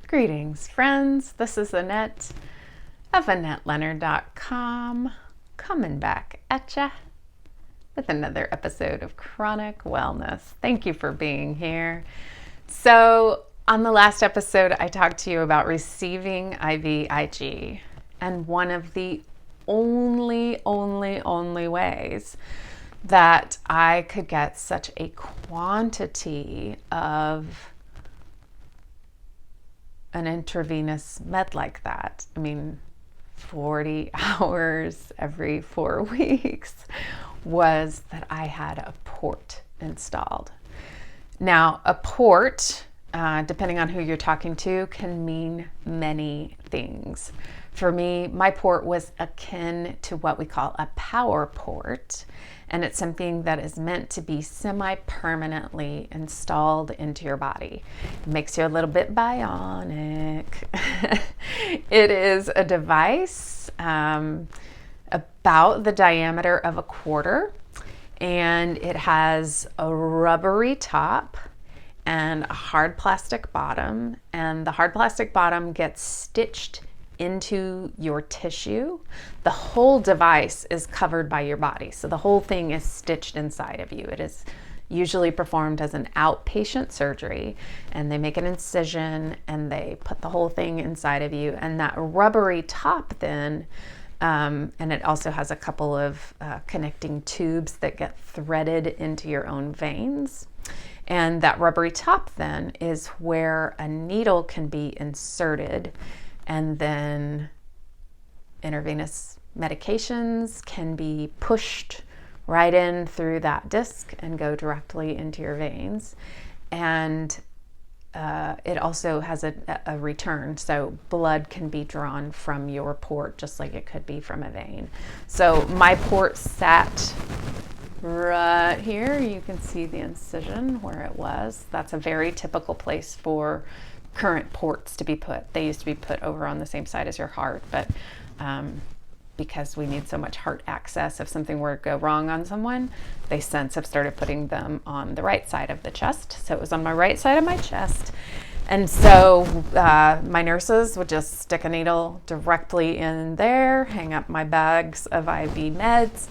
Greetings, friends. This is Annette of AnnetteLeonard.com coming back at ya with another episode of Chronic Wellness. Thank you for being here. So, on the last episode, I talked to you about receiving IVIG, and one of the only ways that I could get such a quantity of an intravenous med like that. 40 hours every 4 weeks was that I had a port installed. Now, a port, depending on who you're talking to, can mean many things. For me, my port was akin to what we call a PowerPort, and it's something that is meant to be semi-permanently installed into your body. It makes you a little bit bionic. It is a device about the diameter of a quarter, and it has a rubbery top and a hard plastic bottom, and the hard plastic bottom gets stitched into your tissue. The whole device is covered by your body, so the whole thing is stitched inside of you. It is usually performed as an outpatient surgery, and they make an incision and they put the whole thing inside of you, and that rubbery top then and it also has a couple of connecting tubes that get threaded into your own veins. And that rubbery top then is where a needle can be inserted, and then intravenous medications can be pushed right in through that disc and go directly into your veins. And it also has a return, so blood can be drawn from your port just like it could be from a vein. So my port sat right here. You can see the incision where it was. That's a very typical place for current ports to be put. They used to be put over on the same side as your heart, but because we need so much heart access, if something were to go wrong on someone, they since have started putting them on the right side of the chest. So it was on my right side of my chest. And so my nurses would just stick a needle directly in there, hang up my bags of IV meds.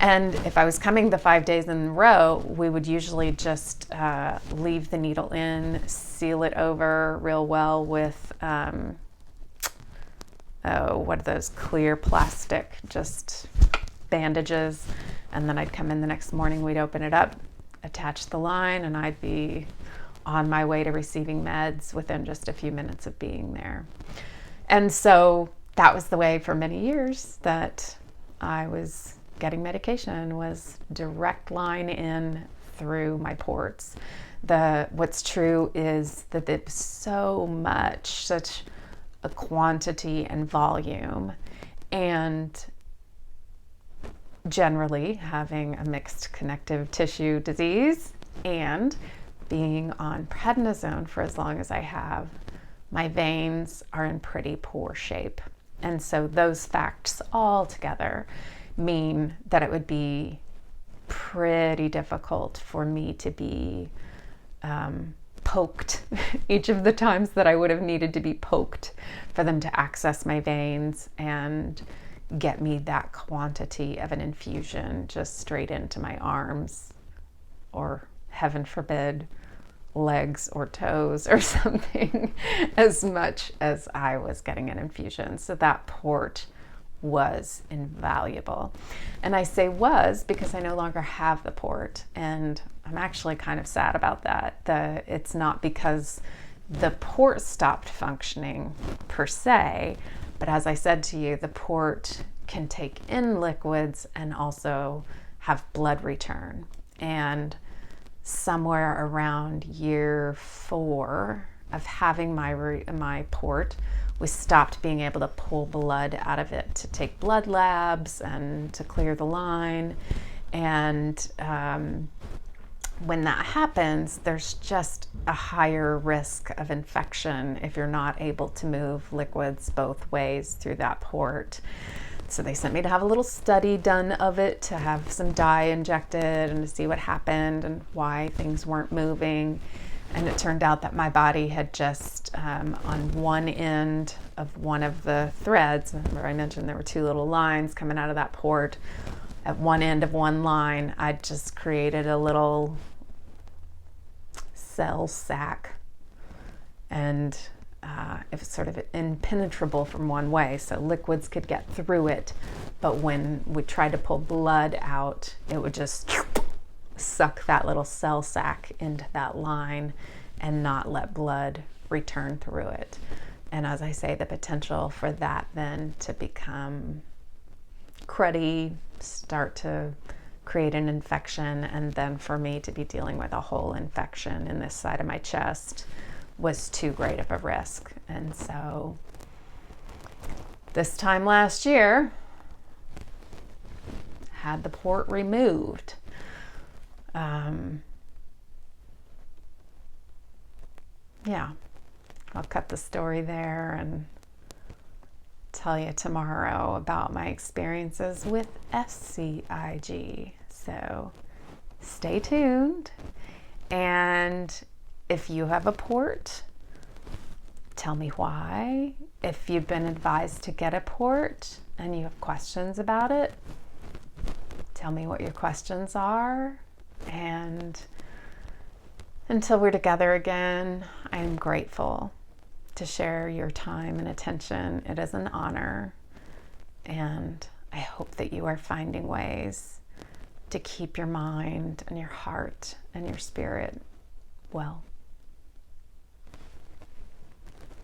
And if I was coming the 5 days in a row, we would usually just leave the needle in, seal it over real well with, what are those clear plastic, just bandages. And then I'd come in the next morning, we'd open it up, attach the line, and I'd be on my way to receiving meds within just a few minutes of being there. And so that was the way for many years that I was getting medication, was direct line in through my ports. What's true is that there's so much, such a quantity and volume, and generally having a mixed connective tissue disease and being on prednisone for as long as I have, my veins are in pretty poor shape. And so those facts all together mean that it would be pretty difficult for me to be poked each of the times that I would have needed to be poked for them to access my veins and get me that quantity of an infusion just straight into my arms, or heaven forbid, legs or toes or something, as much as I was getting an infusion. So that port was invaluable. And I say was because I no longer have the port, and I'm actually kind of sad about that. It's not because the port stopped functioning per se, but as I said to you, the port can take in liquids and also have blood return. And somewhere around year 4 of having my port, we stopped being able to pull blood out of it to take blood labs and to clear the line. And when that happens, there's just a higher risk of infection if you're not able to move liquids both ways through that port. So they sent me to have a little study done of it, to have some dye injected and to see what happened and why things weren't moving. And it turned out that my body had just, on one end of one of the threads, remember I mentioned there were two little lines coming out of that port. At one end of one line, I just created a little cell sac, and it was sort of impenetrable from one way, so liquids could get through it, but when we tried to pull blood out, it would just suck that little cell sac into that line and not let blood return through it. And as I say, the potential for that then to become cruddy, start to create an infection, and then for me to be dealing with a whole infection in this side of my chest was too great of a risk. And so this time last year, had the port removed. Yeah, I'll cut the story there and tell you tomorrow about my experiences with SCIG. So stay tuned. And if you have a port, tell me why. If you've been advised to get a port and you have questions about it, tell me what your questions are. And until we're together again, I am grateful to share your time and attention. It is an honor. And I hope that you are finding ways to keep your mind and your heart and your spirit well.